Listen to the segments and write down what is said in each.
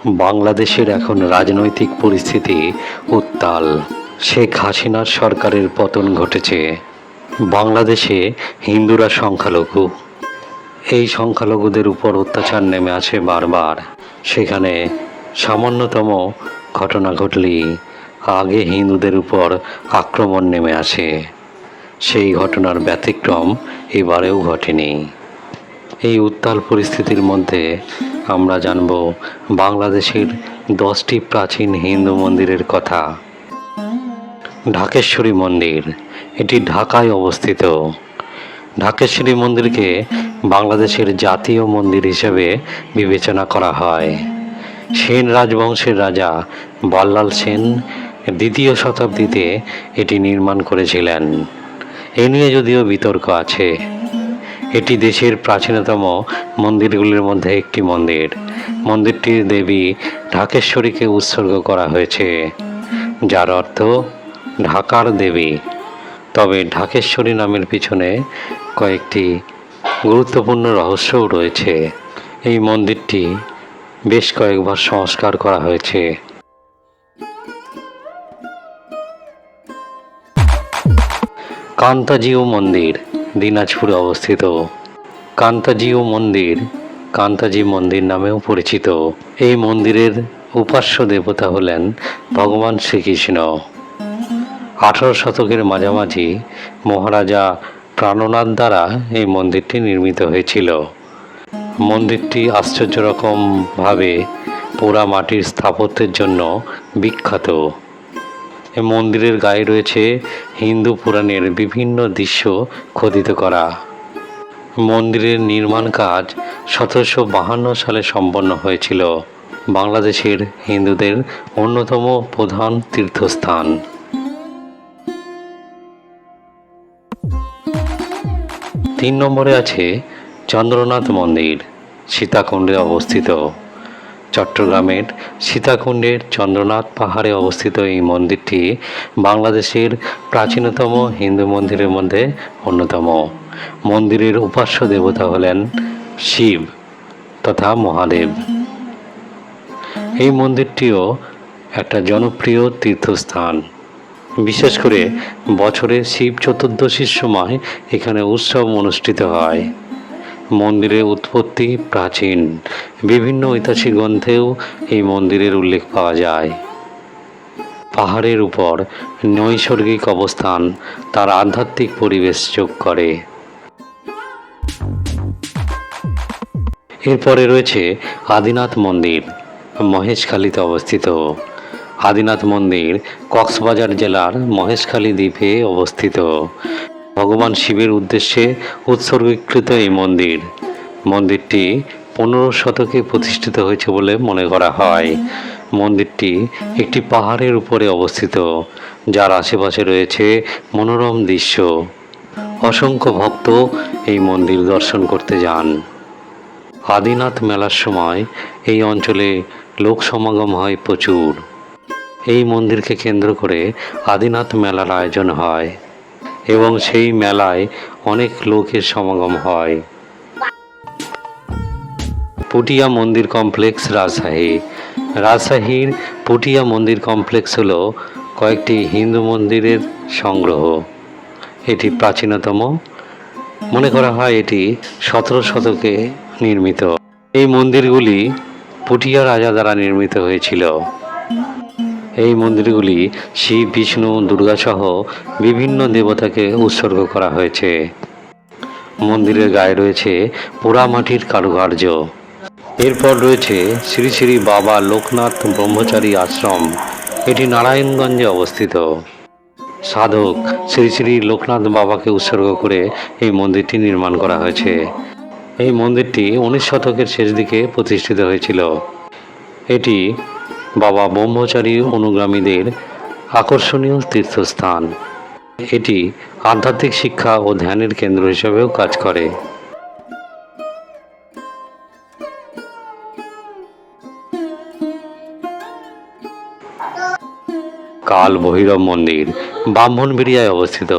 বাংলাদেশের এখন রাজনৈতিক পরিস্থিতি উত্তাল। শেখ হাসিনার সরকারের পতন ঘটেছে। বাংলাদেশে হিন্দুরা সংখ্যালঘু। এই সংখ্যালঘুদের উপর অত্যাচার নেমে আসে বারবার। সেখানে সামান্যতম ঘটনা ঘটলেই আগে হিন্দুদের উপর আক্রমণ নেমে আসে। সেই ঘটনার ব্যতিক্রম এবারেও ঘটেনি। এই উত্তাল পরিস্থিতির মধ্যে আমরা জানব বাংলাদেশের 10টি প্রাচীন হিন্দু মন্দিরের কথা। ঢাকেশ্বরী মন্দির, এটি ঢাকায় অবস্থিত। ঢাকেশ্বরী মন্দিরকে বাংলাদেশের জাতীয় মন্দির হিসেবে বিবেচনা করা হয়। সেন রাজবংশের রাজা বল্লাল সেন 2য় শতাব্দীতে এটি নির্মাণ করেছিলেন। এ নিয়ে যদিও বিতর্ক আছে। এটি দেশের প্রাচীনতম মন্দিরগুলির মধ্যে একটি মন্দির। মন্দিরটির দেবী ঢাকেশ্বরীকে উৎসর্গ করা হয়েছে, যার অর্থ ঢাকার দেবী। তবে ঢাকেশ্বরী নামের পিছনে কয়েকটি গুরুত্বপূর্ণ রহস্যও রয়েছে। এই মন্দিরটি বেশ কয়েকবার সংস্কার করা হয়েছে। কান্তাজিউ মন্দির, দিনাজপুরে অবস্থিত। কান্তাজিউ মন্দির কান্তাজি মন্দির নামেও পরিচিত। এই মন্দিরের উপাস্য দেবতা হলেন ভগবান শ্রীকৃষ্ণ। 18 শতকের মাঝামাঝি মহারাজা প্রাণনাথ দ্বারা এই মন্দিরটি নির্মিত হয়েছিল। মন্দিরটি আশ্চর্য রকমভাবে পোড়া মাটির স্থাপত্যের জন্য বিখ্যাত। এই মন্দিরের গায়ে রয়েছে হিন্দু পুরাণের বিভিন্ন দৃশ্য খোদিত করা। মন্দিরের নির্মাণ কাজ 1752 সালে সম্পন্ন হয়েছিল। বাংলাদেশের হিন্দুদের অন্যতম প্রধান তীর্থস্থান। 3 নম্বরে আছে চন্দ্রনাথ মন্দির, সীতাকুণ্ডে অবস্থিত। চট্টগ্রামের সীতাকুণ্ডের চন্দ্রনাথ পাহাড়ে অবস্থিত এই মন্দিরটি বাংলাদেশের প্রাচীনতম হিন্দু মন্দিরের মধ্যে অন্যতম। মন্দিরের উপাস্য দেবতা হলেন শিব তথা মহাদেব। এই মন্দিরটিও একটা জনপ্রিয় তীর্থস্থান। বিশেষ করে বছরের শিব চতুর্দশীর সময় এখানে উৎসব অনুষ্ঠিত হয়। মন্দিরের উৎপত্তি প্রাচীন। বিভিন্ন ঐতিহাসিক গ্রন্থেও এই মন্দিরের উল্লেখ পাওয়া যায়। পাহাড়ের উপর নৈসর্গিক অবস্থান তার আধ্যাত্মিক পরিবেশ যোগ করে। এরপরে রয়েছে আদিনাথ মন্দির, মহেশখালীতে অবস্থিত। আদিনাথ মন্দির কক্সবাজার জেলার মহেশখালী দ্বীপে অবস্থিত। ভগবান শিবের উদ্দেশ্যে উৎসর্গীকৃত এই মন্দির। মন্দিরটি 15 শতকে প্রতিষ্ঠিত হয়েছে বলে মনে করা হয়। মন্দিরটি একটি পাহাড়ের উপরে অবস্থিত, যার আশেপাশে রয়েছে মনোরম দৃশ্য। অসংখ্য ভক্ত এই মন্দির দর্শন করতে যান। আদিনাথ মেলার সময় এই অঞ্চলে লোক সমাগম হয় প্রচুর। এই মন্দিরকে কেন্দ্র করে আদিনাথ মেলার আয়োজন হয় এবং সেই মেলায় অনেক লোকের সমাগম হয়। পুটিয়া মন্দির কমপ্লেক্স, রাজশাহী। রাজশাহীর পুটিয়া মন্দির কমপ্লেক্স হলো কয়েকটি হিন্দু মন্দিরের সংগ্রহ। এটি প্রাচীনতম। মনে করা হয় এটি 17 শতকে নির্মিত। এই মন্দিরগুলি পুটিয়া রাজা দ্বারা নির্মিত হয়েছিল। এই মন্দিরগুলি শিব, বিষ্ণু, দুর্গা সহ বিভিন্ন দেবতাকে উৎসর্গ করা হয়েছে। মন্দিরের গায়ে রয়েছে পোড়ামাটির কারুকার্য। এরপর রয়েছে শ্রী শ্রী বাবা লোকনাথ ব্রহ্মচারী আশ্রম। এটি নারায়ণগঞ্জে অবস্থিত। সাধক শ্রী শ্রী লোকনাথ বাবাকে উৎসর্গ করে এই মন্দিরটি নির্মাণ করা হয়েছে। এই মন্দিরটি 19 শতকের শেষ দিকে প্রতিষ্ঠিত হয়েছিল। এটি বাবা ব্রহ্মচারী অনুগামীদের আকর্ষণীয় তীর্থস্থান। এটি আধ্যাত্মিক শিক্ষা ও ধ্যানের কেন্দ্র হিসেবেও কাজ করে। কাল ভৈরব মন্দির, ব্রাহ্মণবাড়িয়ায় অবস্থিত।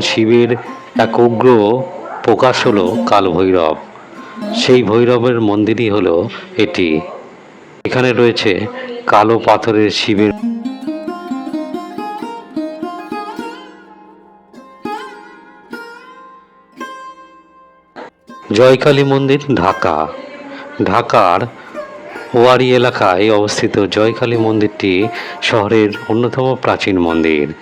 শিবের এক উগ্র প্রকাশ হল কাল ভৈরব। সেই ভৈরবের মন্দিরই হলো এটি। এখানে রয়েছে কালো পাথরের শিবের জয়কালী মন্দির, ঢাকা। ঢাকার ওয়ারী এলাকায় অবস্থিত জয়কালী মন্দিরটি শহরের অন্যতম প্রাচীন মন্দির।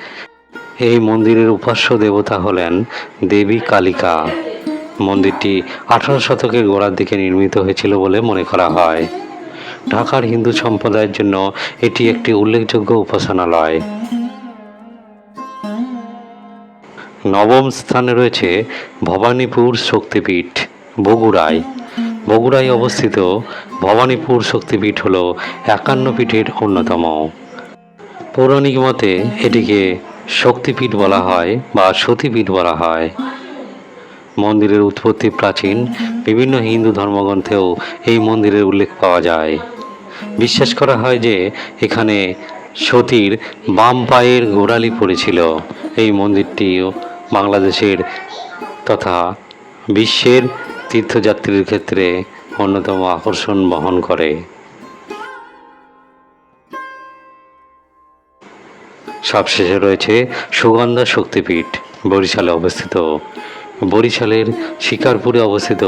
এই মন্দিরের উপাস্য দেবতা হলেন দেবী কালিকা। মন্দিরটি 18 শতকের গোড়ার দিকে নির্মিত হয়েছিল বলে মনে করা হয়। ঢাকার হিন্দু সম্প্রদায়ের জন্য এটি একটি উল্লেখযোগ্য উপাসনালয়। নবম স্থানে রয়েছে ভবানীপুর শক্তিপীঠ, বগুড়ায়। বগুড়ায় অবস্থিত ভবানীপুর শক্তিপীঠ হল 51 পীঠের অন্যতম। পৌরাণিক মতে এটিকে শক্তিপীঠ বলা হয় বা সতীপীঠ বলা হয়। মন্দিরের উৎপত্তি প্রাচীন, বিভিন্ন হিন্দু ধর্মগ্রন্থেও এই মন্দিরের উল্লেখ পাওয়া যায়। বিশ্বাস করা হয় যে এখানে সতীর বাম পায়ের গোড়ালি পড়েছিল। এই মন্দিরটিও বাংলাদেশের তথা বিশ্বের তীর্থযাত্রীর ক্ষেত্রে অন্যতম আকর্ষণ বহন করে। সবশেষে রয়েছে সুগন্ধা শক্তিপীঠ, বরিশালে অবস্থিত। বরিশালের শিকারপুরে অবস্থিত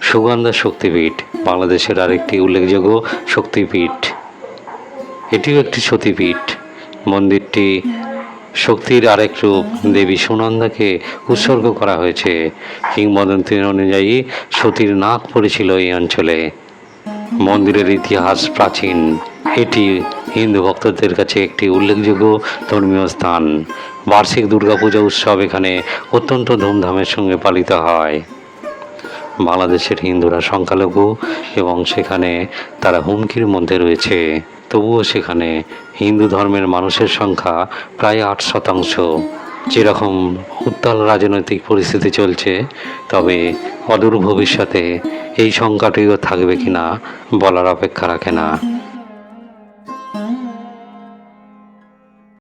সুগন্ধা শক্তিপীঠ বাংলাদেশের আরেকটি উল্লেখযোগ্য শক্তিপীঠ। এটিও একটি সতীপীঠ। মন্দিরটি শক্তির আরেক রূপ দেবী সুনন্দাকে উৎসর্গ করা হয়েছে। কিংবদন্তি অনুযায়ী সতীর নাক পড়েছিল এই অঞ্চলে। মন্দিরের ইতিহাস প্রাচীন। এটি হিন্দু ভক্তদের কাছে একটি উল্লেখযোগ্য ধর্মীয় স্থান। বার্ষিক দুর্গাপূজা উৎসব এখানে অত্যন্ত ধুমধামের সঙ্গে পালিত হয়। বাংলাদেশের হিন্দুরা সংখ্যালঘু এবং সেখানে তারা হুমকির মধ্যে রয়েছে, তবুও সেখানে হিন্দু ধর্মের মানুষের সংখ্যা প্রায় 8%। যেরকম উত্তাল রাজনৈতিক পরিস্থিতি চলছে, তবে অদূর ভবিষ্যতে এই সংখ্যাটিও থাকবে কিনা বলার অপেক্ষা রাখে না।